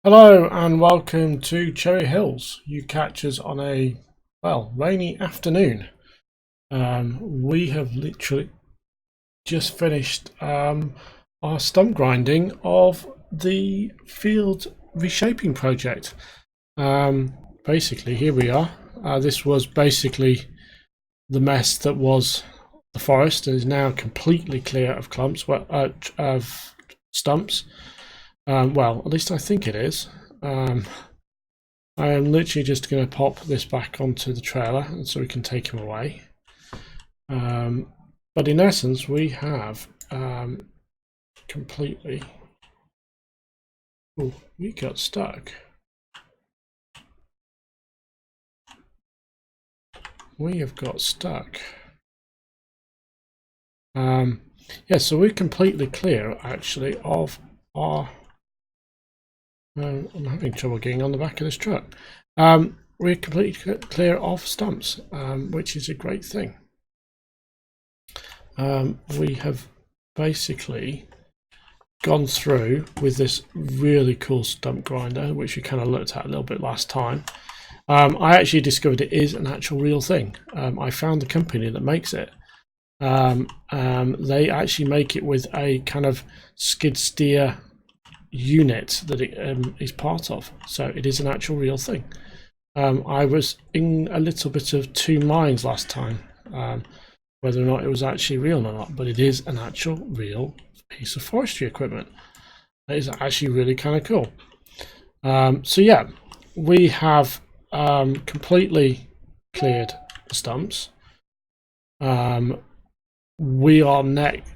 Hello and welcome to Cherry Hills. You catch us on a, rainy afternoon. We have literally just finished our stump grinding of the field reshaping project. Basically, here we are. This was basically the mess that was the forest and is now completely clear of of stumps. Well, at least I think it is. I am literally just going to pop this back onto the trailer so we can take him away. But in essence, we have completely... Oh, we got stuck. We have got stuck. Yeah, so we're completely clear, actually, of our... I'm having trouble getting on the back of this truck. We're completely clear of stumps, which is a great thing. We have basically gone through with this really cool stump grinder, which we kind of looked at a little bit last time. I actually discovered it is an actual real thing. I found the company that makes it. They actually make it with a kind of skid steer unit that it is part of, so it is an actual real thing. I was in a little bit of two minds last time whether or not it was actually real or not, but it is an actual real piece of forestry equipment. It is actually really kind of cool. So yeah, we have completely cleared the stumps. We are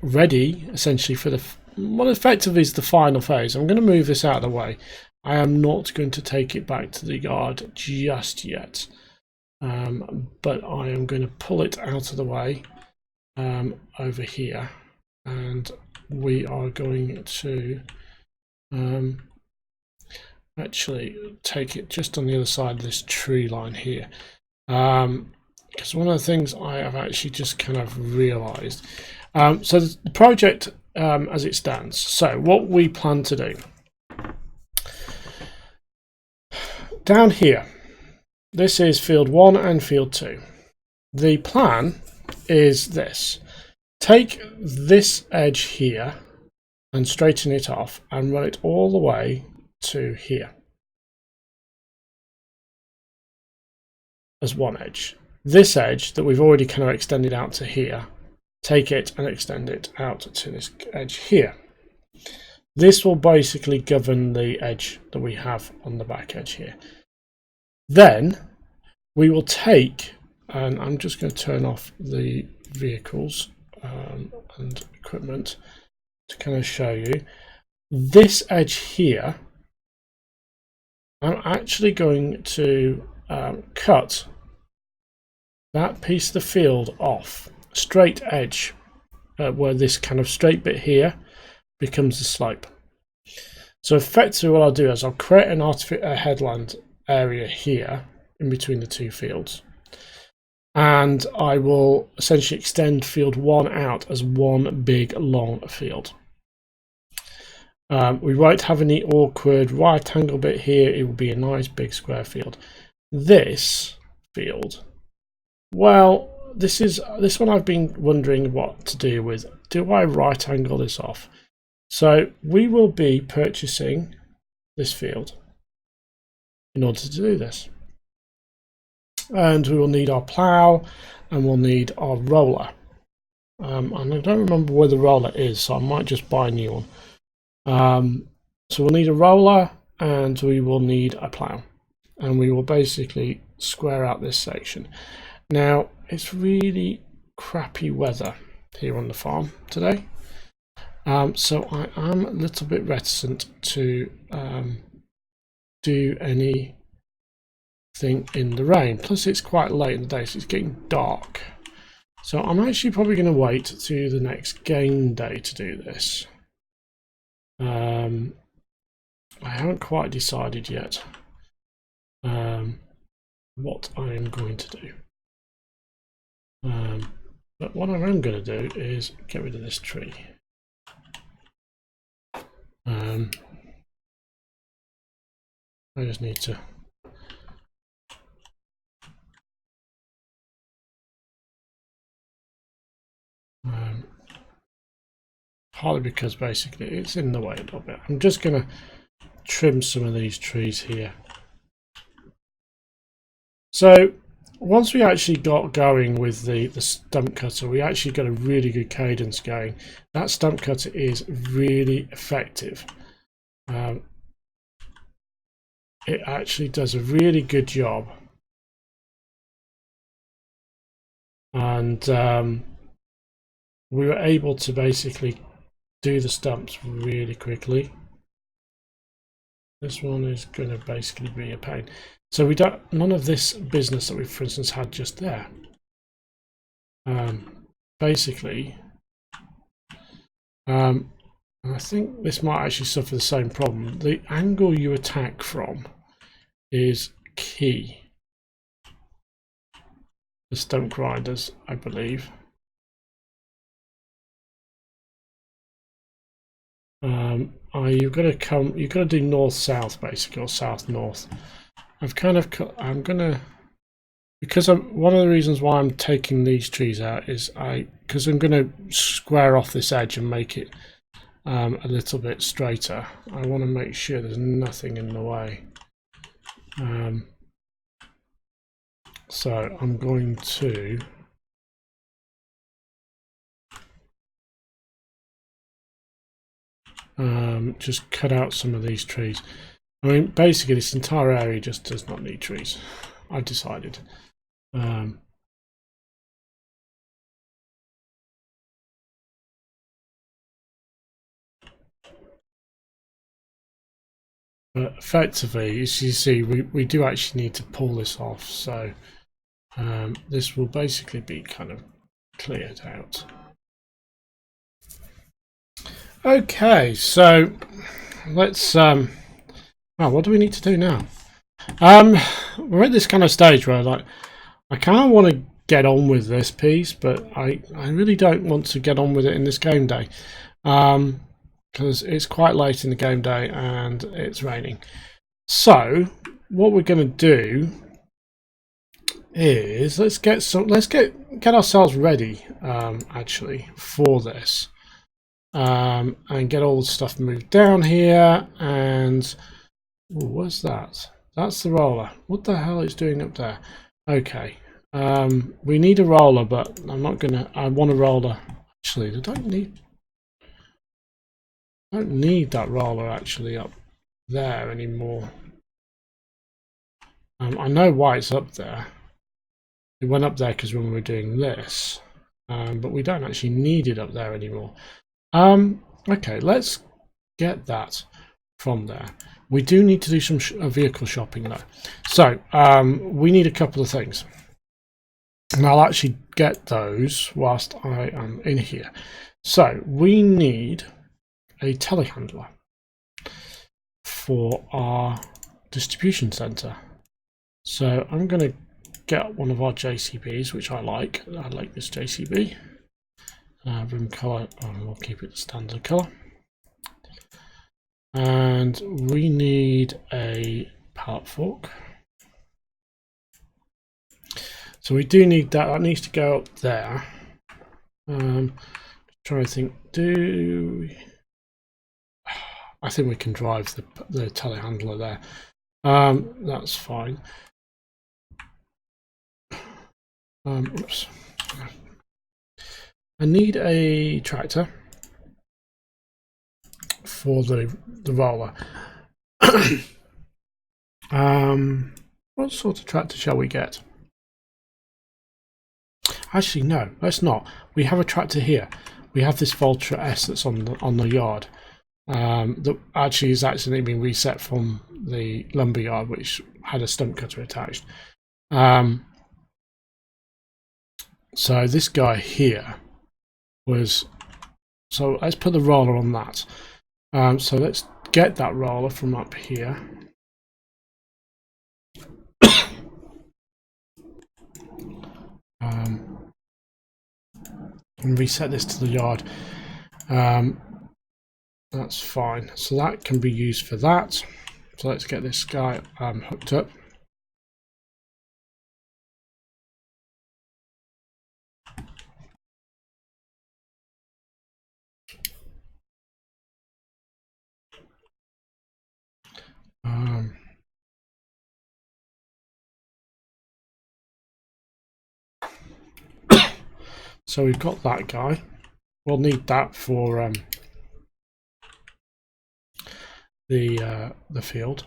ready essentially for what effectively is the final phase. I'm going to move this out of the way. I am not going to take it back to the yard just yet, but I am going to pull it out of the way over here, and we are going to actually take it just on the other side of this tree line here, because one of the things I have actually just kind of realized, so the project as it stands, so what we plan to do down here, this is field 1 and field 2. The plan is this: take this edge here and straighten it off and run it all the way to here as one edge. This edge that we've already kind of extended out to here, take it and extend it out to this edge here. This will basically govern the edge that we have on the back edge here. Then we will take, and I'm just going to turn off the vehicles and equipment to kind of show you this edge here. I'm actually going to cut that piece of the field off, straight edge, where this kind of straight bit here becomes a slope. So effectively what I'll do is I'll create a headland area here in between the two fields, and I will essentially extend field 1 out as one big long field. We won't have any awkward right angle bit here. It will be a nice big square field. This field, well, this one I've been wondering what to do with. Do I right angle this off? So we will be purchasing this field in order to do this, and we will need our plough and we'll need our roller, and I don't remember where the roller is, so I might just buy a new one. So we'll need a roller and we will need a plough, and we will basically square out this section. Now it's really crappy weather here on the farm today, so I am a little bit reticent to do anything in the rain. Plus it's quite late in the day, so it's getting dark. So I'm actually probably going to wait to the next game day to do this. I haven't quite decided yet what I am going to do. But what I am going to do is get rid of this tree. I just need to partly because basically it's in the way a little bit. I'm just going to trim some of these trees here. So once we actually got going with the stump cutter, we actually got a really good cadence going. That stump cutter is really effective. It actually does a really good job, and we were able to basically do the stumps really quickly. This one is going to basically be a pain. So we don't, none of this business that we, for instance, had just there. Basically, I think this might actually suffer the same problem. The angle you attack from is key. The stump grinders, I believe. You've got to come. You've got to do north-south basically, or south-north. I'm gonna, because one of the reasons why I'm taking these trees out is because I'm gonna square off this edge and make it a little bit straighter. I want to make sure there's nothing in the way. So I'm going to just cut out some of these trees. I mean, basically this entire area just does not need trees, I've decided. But effectively, as you see, we do actually need to pull this off, so this will basically be kind of cleared out. Okay, so let's well, what do we need to do now? We're at this kind of stage where like I kind of want to get on with this piece, but I really don't want to get on with it in this game day, because it's quite late in the game day and it's raining. So what we're going to do is let's get ourselves ready actually for this, and get all the stuff moved down here. And what's that? That's the roller. What the hell is doing up there? Okay, we need a roller, but I'm not gonna. I want a roller. Actually, I don't need that roller actually up there anymore. I know why it's up there. It went up there because when we were doing this, but we don't actually need it up there anymore. Okay, let's get that from there. We do need to do some vehicle shopping though. So we need a couple of things, and I'll actually get those whilst I am in here. So we need a telehandler for our distribution center. So I'm going to get one of our JCBs, which I like. I like this JCB. Room color, we'll keep it the standard color. And we need a pallet fork. So we do need that. That needs to go up there. Trying to think. I think we can drive the telehandler there. That's fine. Oops. I need a tractor for the roller. What sort of tractor shall we get? Actually, no, let's not. We have a tractor here. We have this Voltra S that's on the yard. That actually is actually being reset from the lumber yard, which had a stump cutter attached. So this guy here was. So let's put the roller on that. So let's get that roller from up here. And reset this to the yard. That's fine. So that can be used for that. So let's get this guy hooked up. So we've got that guy. We'll need that for the field.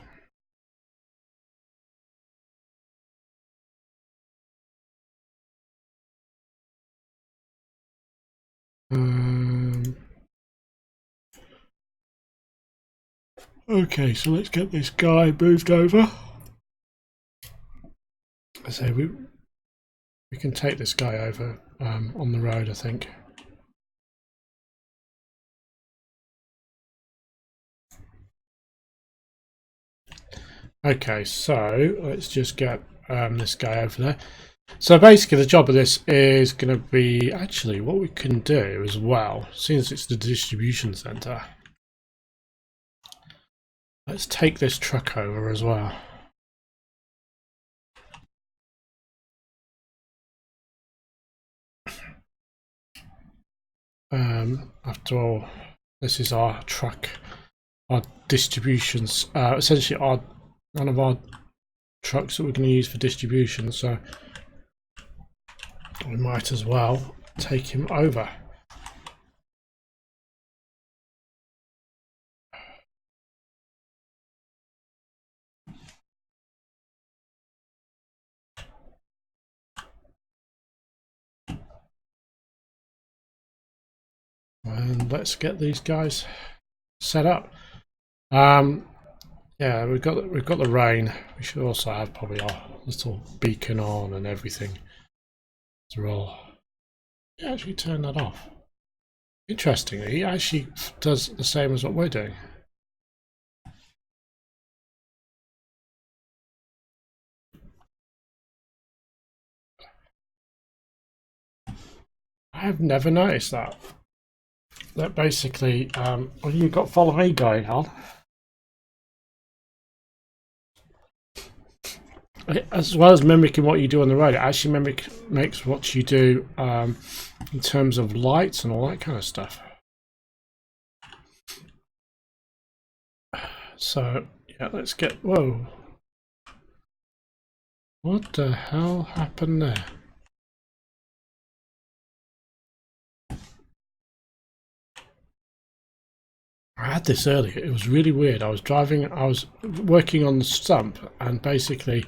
Okay, so let's get this guy moved over. So we can take this guy over on the road, I think. Okay, so let's just get this guy over there. So basically the job of this is going to be, actually what we can do as well, since it's the distribution centre, let's take this truck over as well. After all, this is our truck, our distributions, essentially one of our trucks that we're going to use for distribution, so we might as well take him over. And let's get these guys set up. Yeah, we've got the rain. We should also have probably our little beacon on and everything. Azrel, he actually turned that off. Interestingly, he actually does the same as what we're doing. I have never noticed that. That basically, well, you've got follow me going on. As well as mimicking what you do on the road, it actually makes what you do in terms of lights and all that kind of stuff. So yeah, let's get. Whoa! What the hell happened there? I had this earlier. It was really weird. I was working on the stump, and basically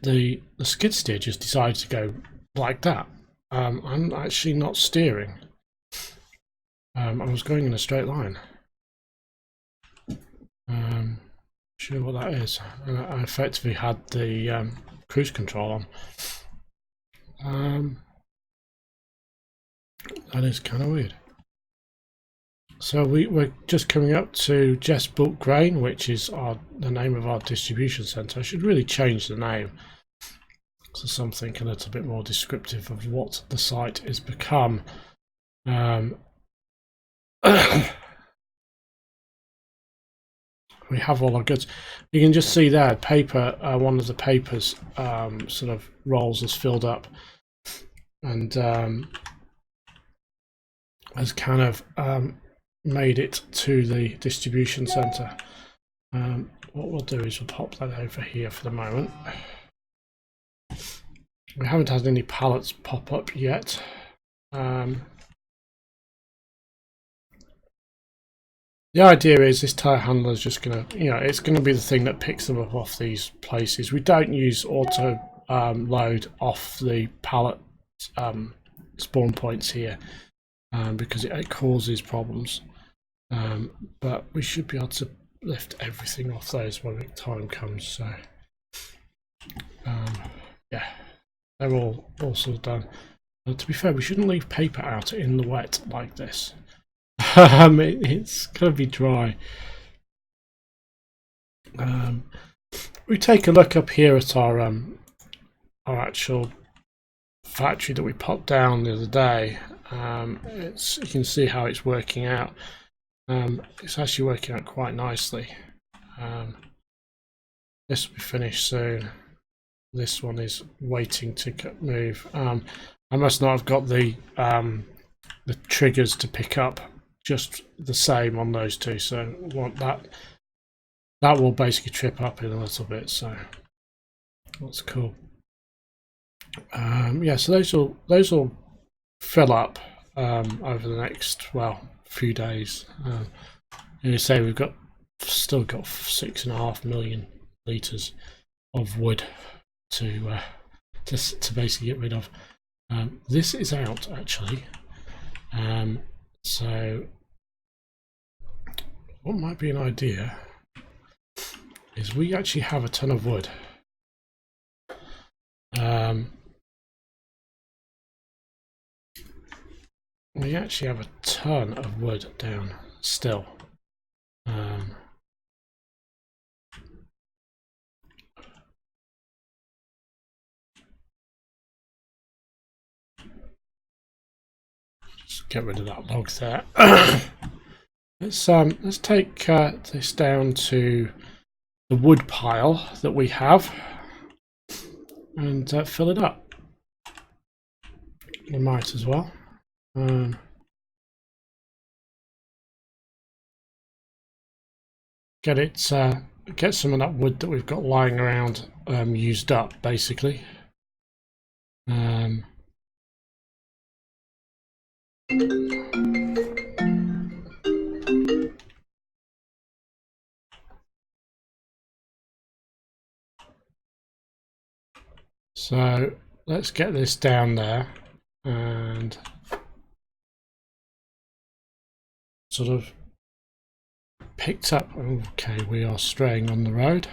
the skid steer just decided to go like that. I'm actually not steering. I was going in a straight line. Sure what that is. And I effectively had the cruise control on. That is kind of weird. So we're just coming up to Jess Bulk Grain, which is the name of our distribution centre. I should really change the name to something a little bit more descriptive of what the site has become. We have all our goods. You can just see there, paper. One of the papers sort of rolls has filled up, and has kind of made it to the distribution centre. What we'll do is we'll pop that over here for the moment. We haven't had any pallets pop up yet. The idea is this tire handler is just going to, it's going to be the thing that picks them up off these places. We don't use auto load off the pallet spawn points here because it causes problems. But we should be able to lift everything off those when the time comes. So yeah, they're all sort of done. To be fair, we shouldn't leave paper out in the wet like this. It's going to be dry. We take a look up here at our actual factory that we popped down the other day. You can see how it's working out. It's actually working out quite nicely. This will be finished soon. This one is waiting to move. I must not have got the triggers to pick up just the same on those two, so want that will basically trip up in a little bit, so that's cool. Yeah, so those will fill up over the next few days. You say we've still got 6.5 million litres of wood to basically get rid of. This is out actually, so what might be an idea is we actually have a ton of wood. We actually have a ton of wood down still. Just get rid of that log there. Let's take this down to the wood pile that we have and fill it up. We might as well. Get some of that wood that we've got lying around used up, basically. So let's get this down there and sort of picked up. Okay, we are straying on the road.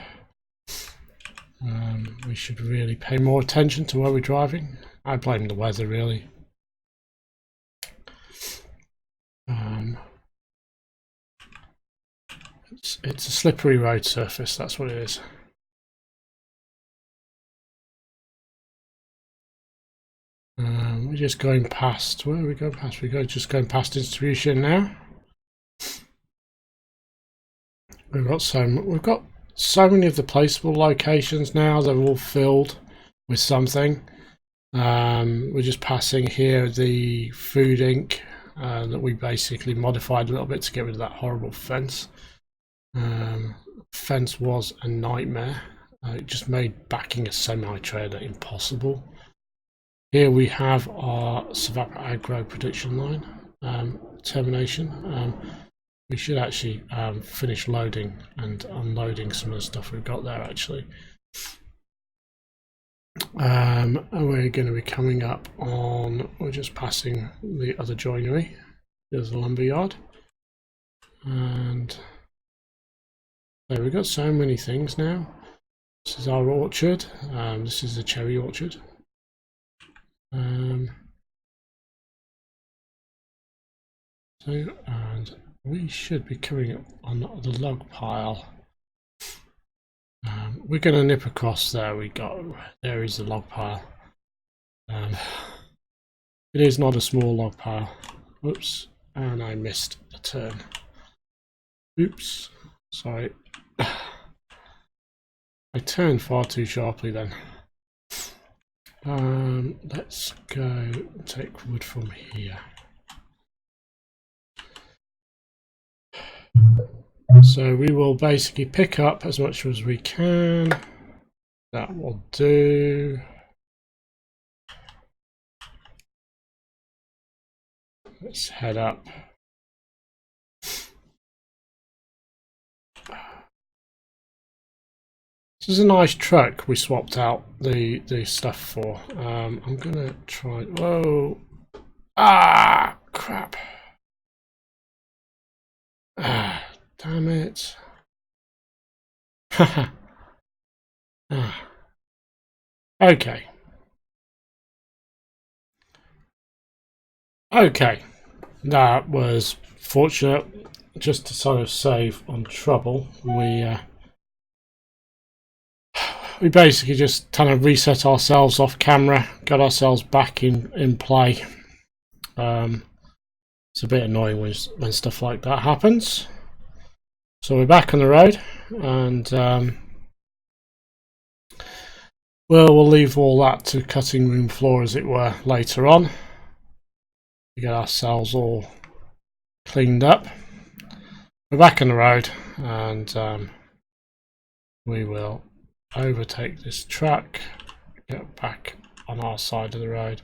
We should really pay more attention to where we're driving. I blame the weather, really. It's a slippery road surface, that's what it is. We're just going past. Where are we going past? We're just going past distribution now. We've got so many of the placeable locations now. They're all filled with something. We're just passing here the food ink that we basically modified a little bit to get rid of that horrible fence. Fence was a nightmare. It just made backing a semi-trailer impossible. Here we have our Savapa Agro production line termination. We should actually finish loading and unloading some of the stuff we've got there actually. And we're going to be coming up on, we're just passing the other joinery. There's the lumber yard. And there we've got so many things now. This is our orchard. This is the cherry orchard. And we should be coming up on the log pile. We're going to nip across. There we go. There is the log pile. It is not a small log pile. Oops, and I missed a turn. Oops, sorry. I turned far too sharply then. Let's go take wood from here. So we will basically pick up as much as we can. That will do. Let's head up. This is a nice truck we swapped out the stuff for. I'm gonna try. Whoa! Ah, crap! Ah, damn it! Haha. Okay. Okay, that was fortunate. Just to sort of save on trouble, we basically just kind of reset ourselves off camera, got ourselves back in play. It's a bit annoying when stuff like that happens. So we're back on the road, and Well, we'll leave all that to cutting room floor, as it were, later on. We get ourselves all cleaned up. We're back on the road, and we will overtake this truck, get back on our side of the road.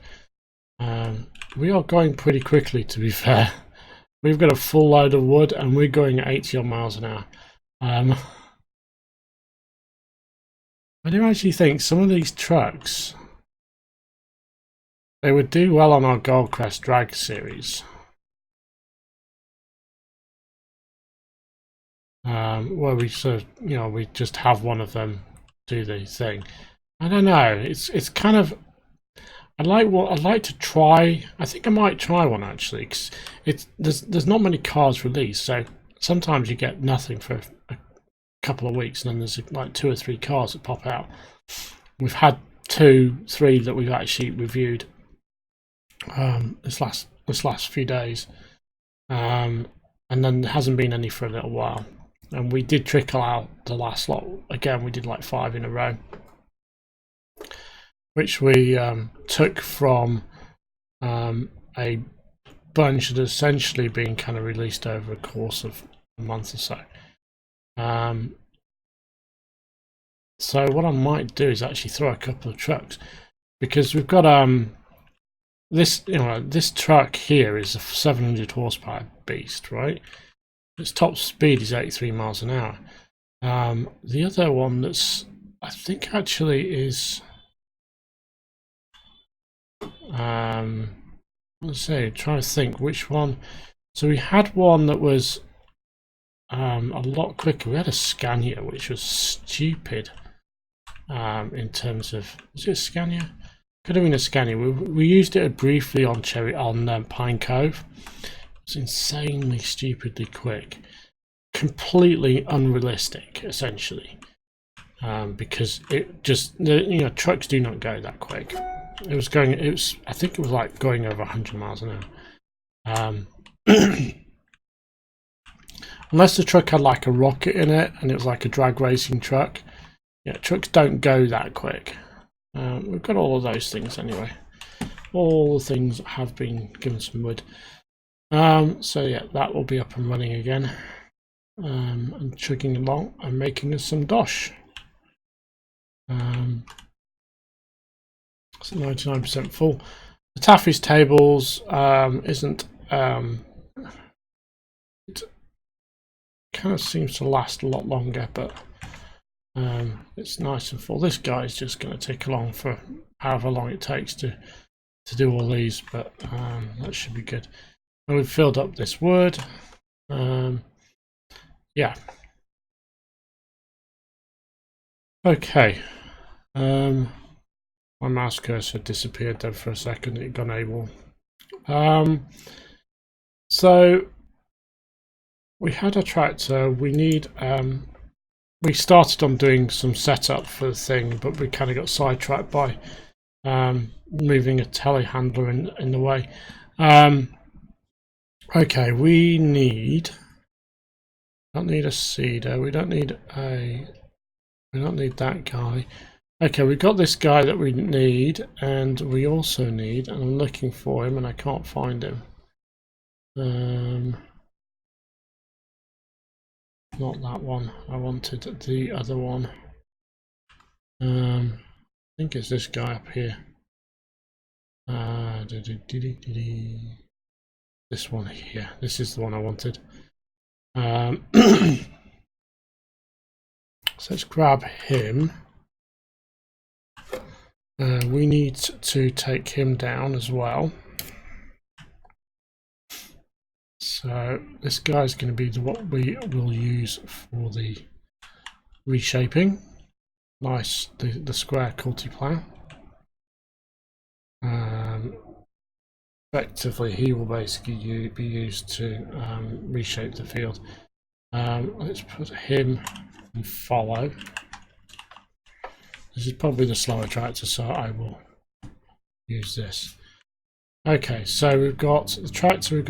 We are going pretty quickly, to be fair. We've got a full load of wood and we're going at 80 miles an hour. I do actually think some of these trucks, they would do well on our Goldcrest drag series. Where we sort of, you know, we just have one of them do the thing. I don't know. It's kind of. I'd like to try. I think I might try one actually, because there's not many cars released, so sometimes you get nothing for a couple of weeks, and then there's like 2 or 3 cars that pop out. We've had 2, 3 that we've actually reviewed this last few days, and then there hasn't been any for a little while. And we did trickle out the last lot again. We did like 5 in a row, which we took from a bunch that had essentially been kind of released over a course of a month or so. So what I might do is actually throw a couple of trucks, because we've got this truck here is a 700 horsepower beast, right? Its top speed is 83 miles an hour. The other one that's, I think actually is, let's see, trying to think which one. So we had one that was a lot quicker. We had a Scania, which was stupid in terms of, was it a Scania? Could have been a Scania. We used it briefly on Pine Cove. It's insanely stupidly quick, completely unrealistic, essentially, because it just, you know, trucks do not go that quick. I think it was like going over 100 miles an hour. Unless the truck had like a rocket in it and it was like a drag racing truck. Yeah, trucks don't go that quick. We've got all of those things anyway. All the things that have been given some wood. So yeah, that will be up and running again. And chugging along and making us some dosh. It's 99% full. The Taffy's tables isn't. It kind of seems to last a lot longer, but it's nice and full. This guy is just going to take along for however long it takes to do all these, but that should be good. And we've filled up this wood. Yeah. Okay. My mouse cursor disappeared there for a second. It got able. So we had a tractor. We need. We started on doing some setup for the thing, but we kind of got sidetracked by moving a telehandler in the way. Okay, we don't need a seeder. We don't need that guy. Okay, we've got this guy that we need, and we also need, and I'm looking for him and I can't find him. Not that one. I wanted the other one. I think it's this guy up here. This one here. This is the one I wanted. So let's grab him. We need to take him down as well. So this guy is going to be what we will use for the reshaping. Nice, the square culti-plow. Effectively, he will basically be used to reshape the field. Let's put him and follow. This is probably the slower tractor, so I will use this. Okay, so we've got the tractor,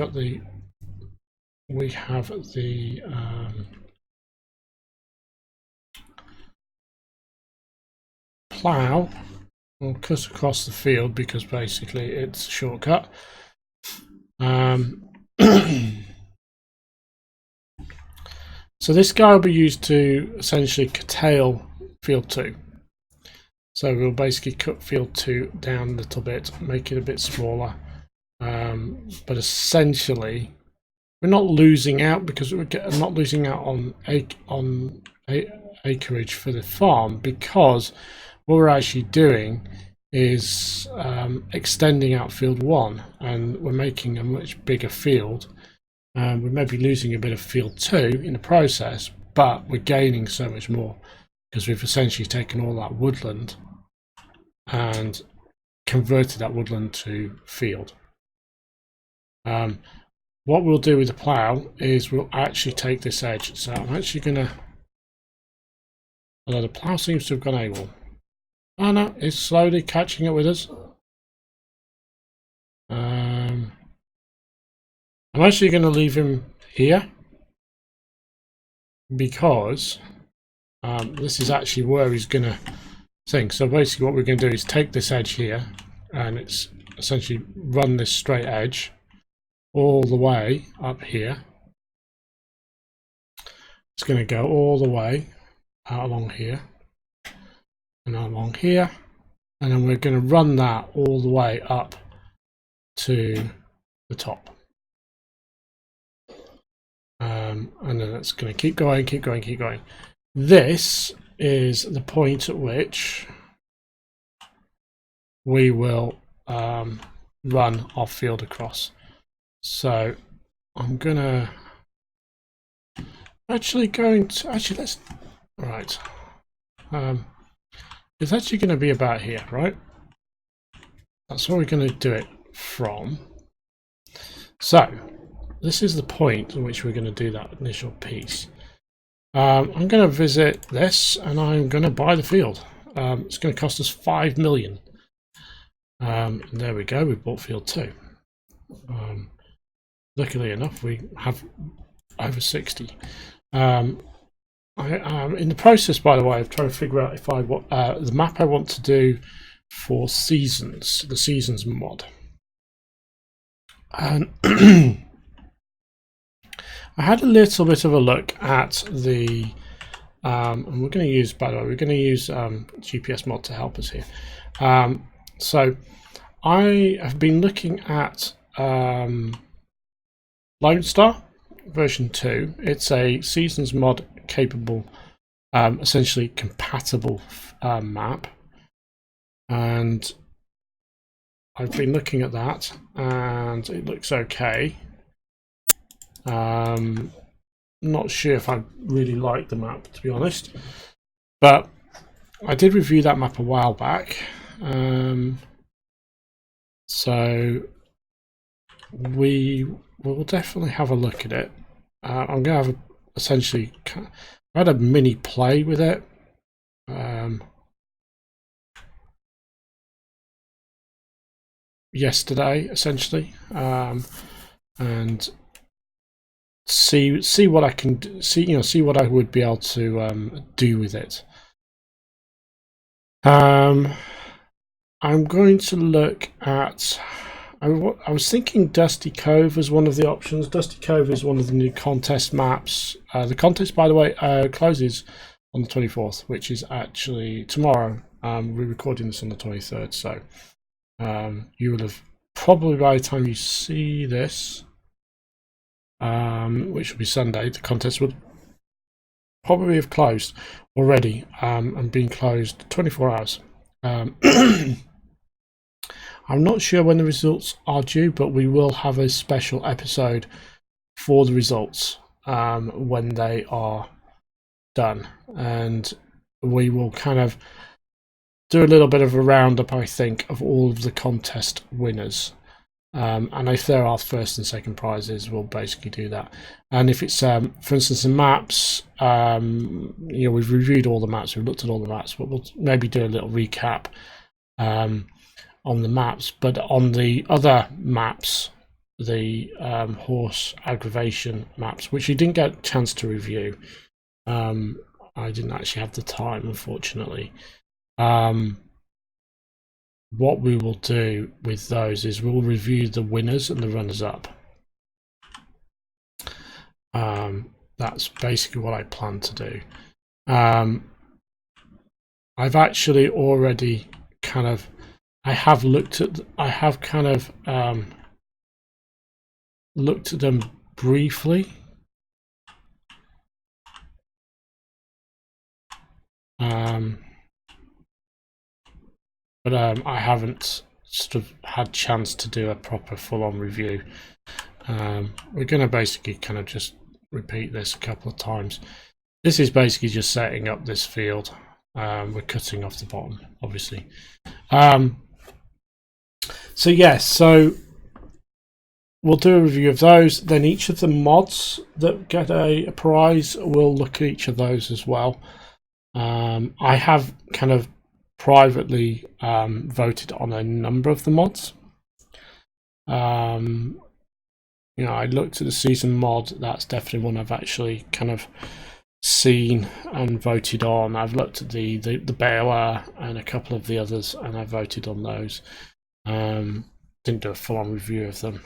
we have the plough, we'll cut across the field because basically it's a shortcut. So this guy will be used to essentially curtail field 2. So we'll basically cut field 2 down a little bit, make it a bit smaller. But essentially, we're not losing out because we're not losing out on acreage for the farm, because what we're actually doing is extending out field 1, and we're making a much bigger field. We may be losing a bit of field 2 in the process, but we're gaining so much more because we've essentially taken all that woodland and converted that woodland to field. What we'll do with the plough is we'll actually take this edge. So I'm actually going to, although the plough seems to have gone AWOL. Oh no, it's slowly catching up with us. I'm actually going to leave him here because this is actually where he's going to sink. So basically what we're going to do is take this edge here, and it's essentially run this straight edge all the way up here. It's going to go all the way out along here and along here, and then we're going to run that all the way up to the top. And then it's going to keep going, keep going, keep going. This is the point at which we will run our field across. So I'm gonna let's right. It's actually going to be about here, right? That's where we're going to do it from. So this is the point at which we're going to do that initial piece. I'm going to visit this, and I'm going to buy the field. It's going to cost us 5 million. And there we go. We bought field 2. Luckily enough, we have over 60. I am in the process, by the way, of trying to figure out if I want the map I want to do for seasons, the seasons mod. And I had a little bit of a look at the, and we're going to use, by the way, we're going to use GPS mod to help us here. So I have been looking at Lone Star version 2. It's a seasons mod capable, essentially compatible map, and I've been looking at that and it looks okay. Not sure if I really like the map, to be honest, but I did review that map a while back, so we will definitely have a look at it. I'm going to have essentially I had a mini play with it. Yesterday, essentially, and see what I can see what I would be able to do with it. I'm going to look at. I was thinking Dusty Cove as one of the options. Dusty Cove is one of the new contest maps. The contest, by the way, closes on the 24th, which is actually tomorrow. We're recording this on the 23rd, so you will have probably, by the time you see this, which will be Sunday, the contest would probably have closed already, and been closed 24 hours. I'm not sure when the results are due, but we will have a special episode for the results when they are done, and we will kind of do a little bit of a roundup, I think, of all of the contest winners. And if there are first and second prizes, we'll basically do that. And if it's, for instance, the maps, we've reviewed all the maps, we've looked at all the maps, but we'll maybe do a little recap on the maps. But on the other maps, the horse aggravation maps, which you didn't get a chance to review, I didn't actually have the time, unfortunately. what we will do with those is we'll review the winners and the runners up. That's basically what I plan to do. I've actually already kind of, I have kind of looked at them briefly. But I haven't sort of had chance to do a proper full-on review. We're going to basically kind of just repeat this a couple of times. This is basically just setting up this field. We're cutting off the bottom, obviously. So yes, so we'll do a review of those. Then each of the mods that get a prize, we'll look at each of those as well. I have kind of privately voted on a number of the mods. You know, I looked at the season mod. That's definitely one I've actually kind of seen and voted on. I've looked at the Baylor and a couple of the others, and I voted on those. Didn't do a full-on review of them,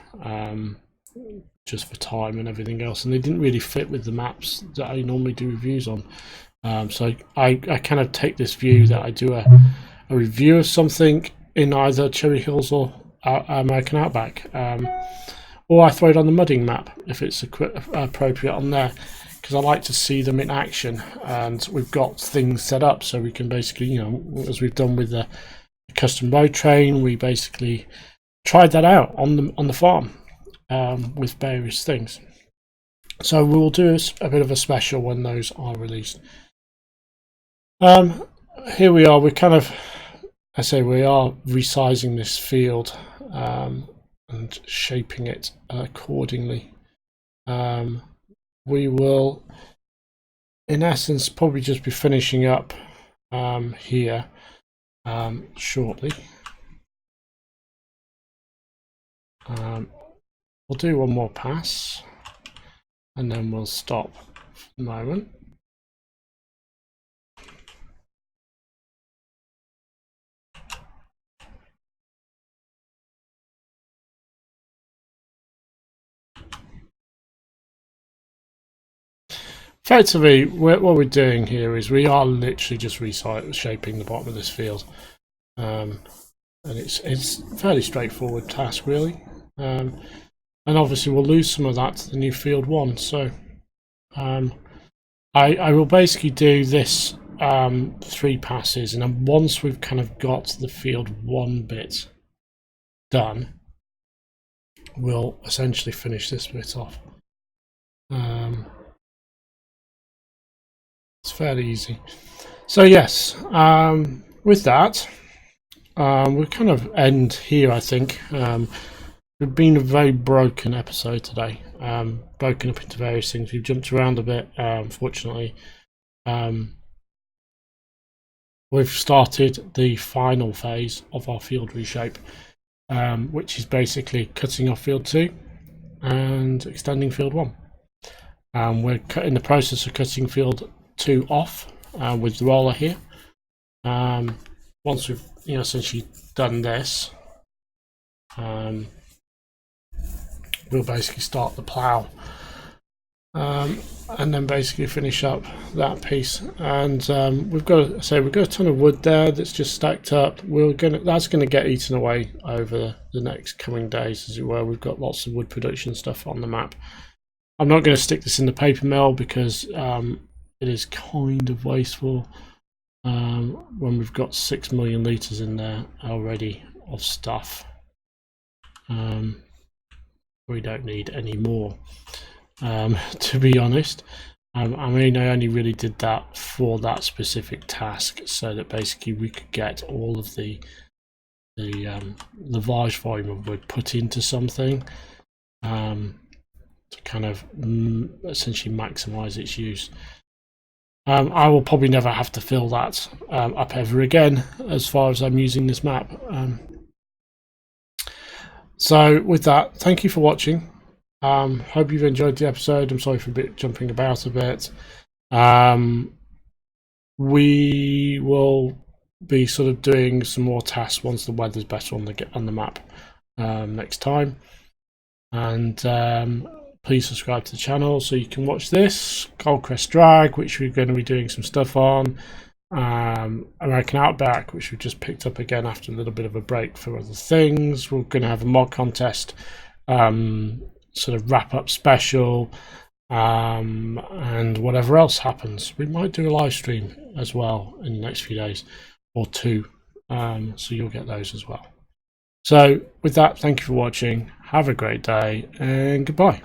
just for time and everything else, and they didn't really fit with the maps that I normally do reviews on. So I kind of take this view that I do a review of something in either Cherry Hills or American Outback, or I throw it on the mudding map if it's appropriate on there, because I like to see them in action, and we've got things set up so we can basically, you know, as we've done with the custom road train, we basically tried that out on the farm with various things. So we'll do a bit of a special when those are released. Here we are. We're kind of, I say, we are resizing this field and shaping it accordingly. We will, in essence, probably just be finishing up here shortly. We'll do one more pass and then we'll stop for the moment. Effectively, what we're doing here is we are literally just reshaping the bottom of this field, and it's a fairly straightforward task, really. And obviously, we'll lose some of that to the new field 1. So I will basically do this 3 passes, and then once we've kind of got the field 1 bit done, we'll essentially finish this bit off. It's fairly easy. So yes, with that, we'll kind of end here, I think. We've been a very broken episode today, broken up into various things. We've jumped around a bit, unfortunately. We've started the final phase of our field reshape, which is basically cutting off field 2 and extending field 1. We're in the process of cutting field 2 off with the roller here. Once we've essentially done this, we'll basically start the plough, and then basically finish up that piece. And we've got a ton of wood there that's just stacked up. That's gonna get eaten away over the next coming days, as it were. We've got lots of wood production stuff on the map. I'm not going to stick this in the paper mill because it is kind of wasteful when we've got 6 million litres in there already of stuff. We don't need any more, to be honest. I mean, I only really did that for that specific task, so that basically we could get all of the large volume of wood put into something to kind of essentially maximize its use. I will probably never have to fill that up ever again as far as I'm using this map. So with that, thank you for watching. Hope you've enjoyed the episode. I'm sorry for jumping about a bit. We will be sort of doing some more tests once the weather's better on the map next time. And please subscribe to the channel so you can watch this, Goldcrest Drag, which we're going to be doing some stuff on, American Outback, which we've just picked up again after a little bit of a break for other things. We're going to have a mod contest sort of wrap up special, and whatever else happens. We might do a live stream as well in the next few days or two, so you'll get those as well. So with that, thank you for watching, have a great day, and goodbye.